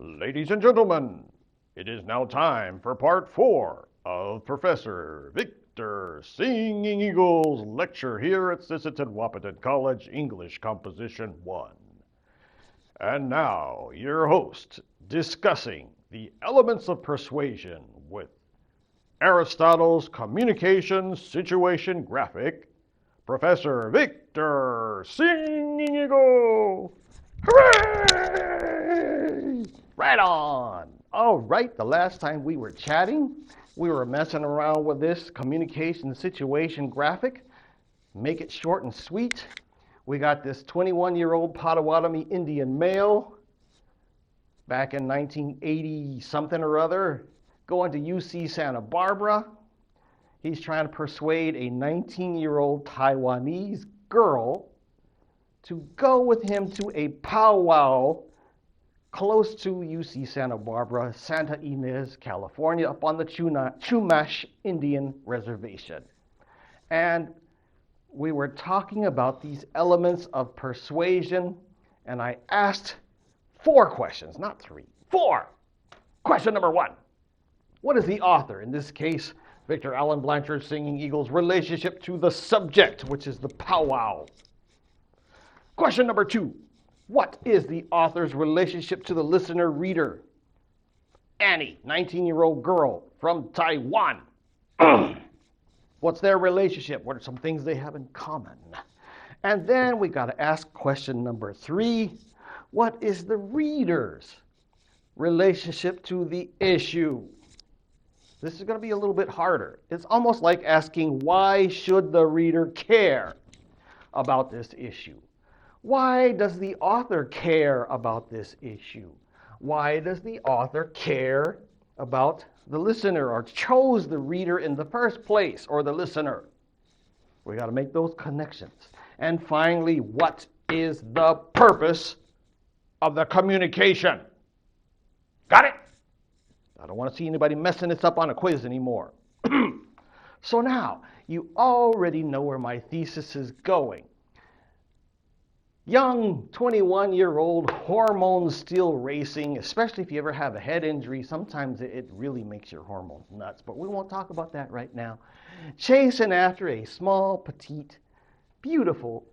Ladies and gentlemen, it is now time for part 4 of Professor Victor Singing Eagle's lecture here at Sisseton Wahpeton College, English Composition 1. And now, your host, discussing the elements of persuasion with Aristotle's communication situation graphic, Professor Victor Singing Eagle. Hooray! Right on. All right, the last time we were chatting, we were messing around with this communication situation graphic. Make it short and sweet. We got this 21-year-old Potawatomi Indian male back in 1980 something or other, going to UC Santa Barbara. He's trying to persuade a 19-year-old Taiwanese girl to go with him to a powwow close to UC Santa Barbara, Santa Ynez, California, up on the Chumash Indian Reservation. And we were talking about these elements of persuasion, and I asked 4 questions, not 3, 4. Question number 1. What is the author, in this case, Victor Allen Blanchard Singing Eagle's relationship to the subject, which is the powwow? Question number 2. What is the author's relationship to the listener-reader? Annie, 19-year-old girl from Taiwan. What's their relationship? What are some things they have in common? And then we got to ask question number 3. What is the reader's relationship to the issue? This is going to be a little bit harder. It's almost like asking, why should the reader care about this issue? Why does the author care about this issue? Why does the author care about the listener, or chose the reader in the first place, or the listener? We got to make those connections. And finally, what is the purpose of the communication? Got it? I don't want to see anybody messing this up on a quiz anymore. So now, you already know where my thesis is going. Young 21-year-old, hormones still racing, especially if you ever have a head injury. Sometimes it really makes your hormones nuts, but we won't talk about that right now. Chasing after a small, petite, beautiful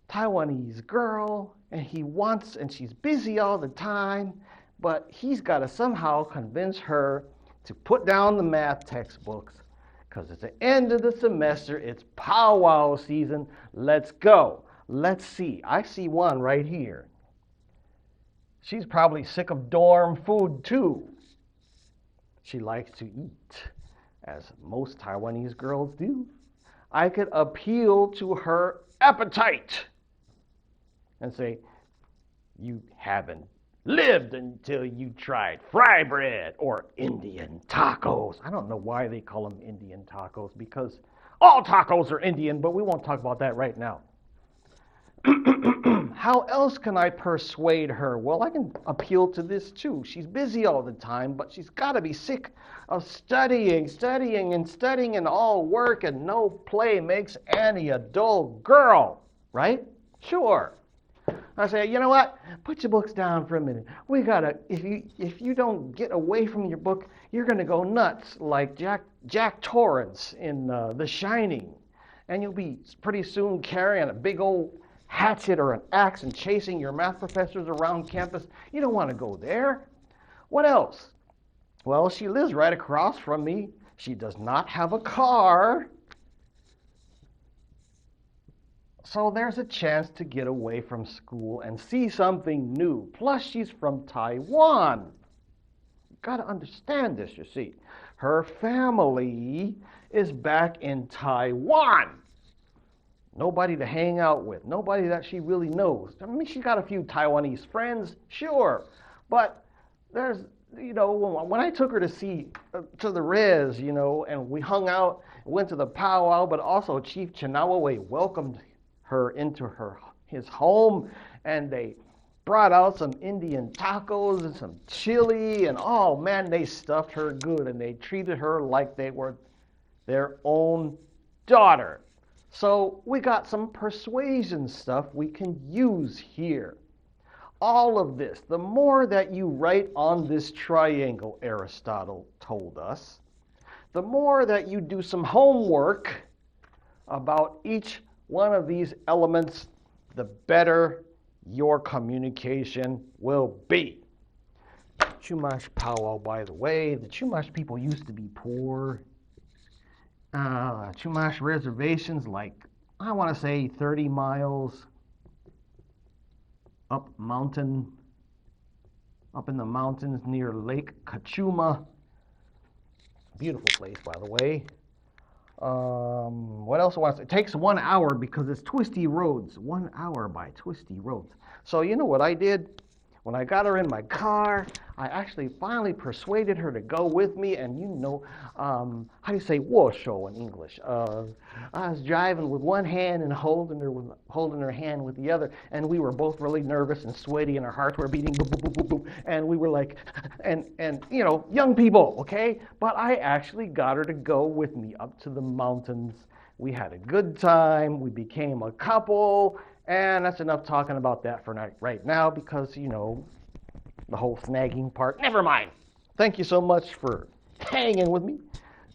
Taiwanese girl, and she's busy all the time, but he's got to somehow convince her to put down the math textbooks, because it's the end of the semester, it's powwow season, let's go. Let's see. I see one right here. She's probably sick of dorm food too. She likes to eat, as most Taiwanese girls do. I could appeal to her appetite and say, you haven't lived until you tried fry bread or Indian tacos. I don't know why they call them Indian tacos, because all tacos are Indian, but we won't talk about that right now. How else can I persuade her? Well, I can appeal to this too. She's busy all the time, but she's got to be sick of studying, and all work and no play makes Annie a dull girl, right? Sure. I say, you know what? Put your books down for a minute. We gotta. If you don't get away from your book, you're gonna go nuts like Jack Torrance in The Shining, and you'll be pretty soon carrying a big old hatchet or an axe and chasing your math professors around campus. You don't want to go there. What else? Well, she lives right across from me. She does not have a car. So there's a chance to get away from school and see something new. Plus, she's from Taiwan. You've got to understand this, you see. Her family is back in Taiwan. Nobody to hang out with, nobody that she really knows. I mean, she's got a few Taiwanese friends, sure, but there's, when I took her to the res, and we hung out, went to the powwow, but also Chief Chinawawe welcomed her into his home, and they brought out some Indian tacos and some chili, and oh man, they stuffed her good, and they treated her like they were their own daughter. So we got some persuasion stuff we can use here. all of this, the more that you write on this triangle, Aristotle told us, the more that you do some homework about each one of these elements, the better your communication will be. Chumash Pow-Wow, by the way, the Chumash people used to be poor. Chumash reservations, like, I want to say 30 miles up in the mountains near Lake Kachuma. Beautiful place, by the way. What else was it? Takes 1 hour because it's twisty roads. 1 hour by twisty roads. So you know what I did? When I got her in my car, I actually finally persuaded her to go with me. And you know, how do you say "wosho" in English? I was driving with one hand and holding her hand with the other, and we were both really nervous and sweaty, and our hearts were beating, boop, boop, boop, boop, boop, and we were like, and you know, young people, okay? But I actually got her to go with me up to the mountains. We had a good time. We became a couple. And that's enough talking about that for right now, because, you know, the whole snagging part. Never mind. Thank you so much for hanging with me.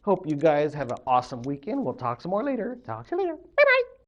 Hope you guys have an awesome weekend. We'll talk some more later. Talk to you later.